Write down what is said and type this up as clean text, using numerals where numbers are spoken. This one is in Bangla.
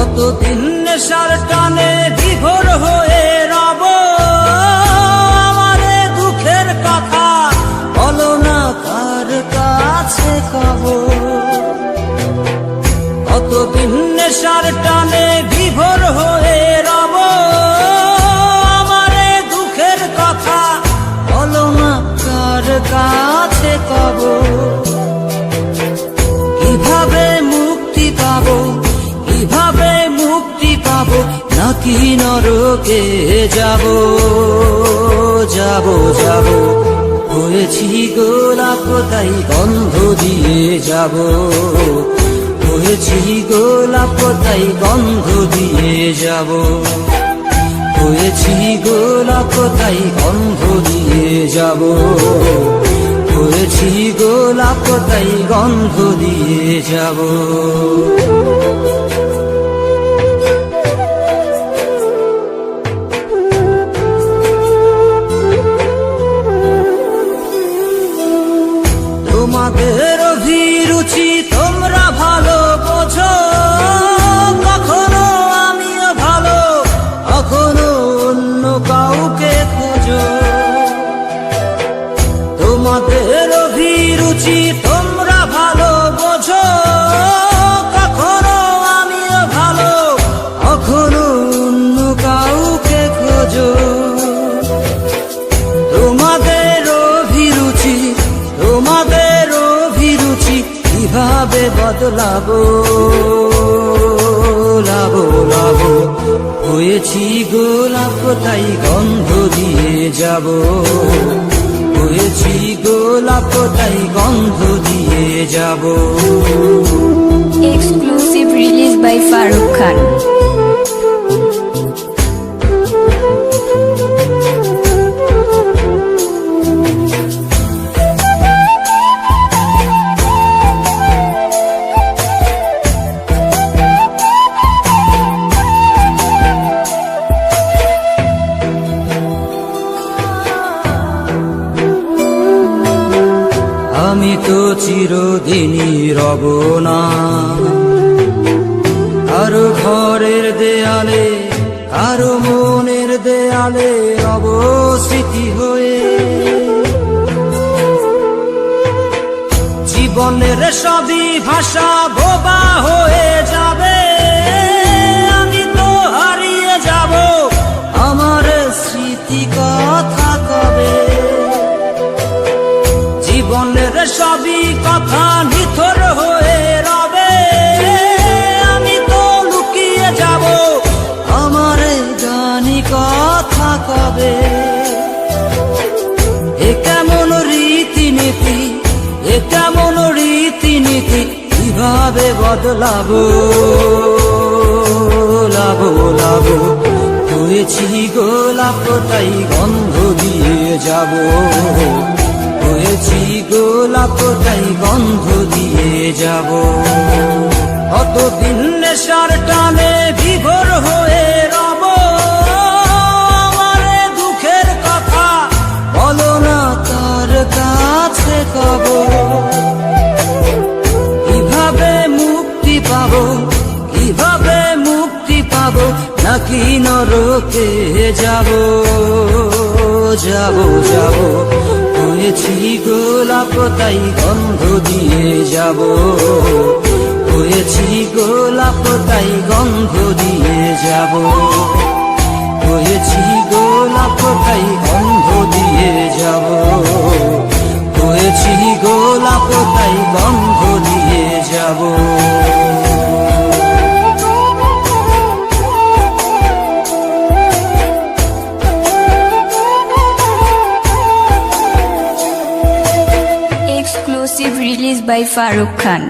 কতদিন নেশার টানে বিভোর হয়ে রব, আমারে দুঃখের কথা বলো না কার কাছে কব। কতদিন নেশার টানে বিভোর হয়ে রব, আমারে দুঃখের কথা বলো না কার কাছে কব। কিভাবে মুক্তি পাবো, কিভাবে মুক্তি পাবো, নাকি নরকে যাব যাব যাব। হয়েছি গোলাপ তাই গন্ধ দিয়ে যাব, হয়েছি গোলাপ তাই গন্ধ দিয়ে যাব, হয়েছি গোলাপ তাই গন্ধ দিয়ে যাব, হয়েছি গোলাপ তাই গন্ধ দিয়ে যাব। তোমাদের অভিরুচি তোমরা ভালো বোঝো, কখনো আমিও ভালো, কখনো অন্য কাউকে খোঁজো। তোমাদের অভিরুচি তোমরা ভালো বোঝো, কখনো আমিও ভালো, কখনো অন্য কাউকে খোঁজো। তোমাদের অভিরুচি, তোমাদের অভিরুচি কিভাবে বদলাবো লাবো লাবো। হয়েছি গোলাপ তাই গন্ধ দিয়ে যাব, হয়েছি গোলাপ তাই গন্ধ দিয়ে যাব। Exclusive release by Farooq Khan. আমি তো চিরদিনই রব না কারো ঘরের দেয়ালে, কারো মনের দেয়ালে রব স্মৃতি হয়ে। জীবনের সবই ভাষা বোবা হয়ে যাবে, আমি তো হারিয়ে যাব, আমার স্মৃতি কথা কবে। জীবনের সবই কথা নিথর হয়ে রবে, আমি তো লুকিয়ে যাব, আমার জানি কথা কবে। এ কেমন রীতিনীতি, এ কেমন রীতিনীতি, কিভাবে বদলাবো লাবো লাবো। হয়েছি গোলাপ তাই গন্ধ দিয়ে যাব, হয়েছি গোলাপ তাই গন্ধ দিয়ে যাব। কতদিন নেশার টানে বিভোর হয়ে রব, আমারে দুঃখের কথা বলো না কার কাছে কব। কিভাবে মুক্তি পাবো, কিভাবে মুক্তি পাবো, নাকি নরকে যাব যাব যাব। হয়েছি গোলাপ তাই গন্ধ দিয়ে যাব, হয়েছি গোলাপ তাই গন্ধ দিয়ে যাব, হয়েছি গোলাপ তাই গন্ধ দিয়ে যাব, হয়েছি গোলাপ তাই গন্ধ দিয়ে যাব। Exclusive release by Farooq Khan.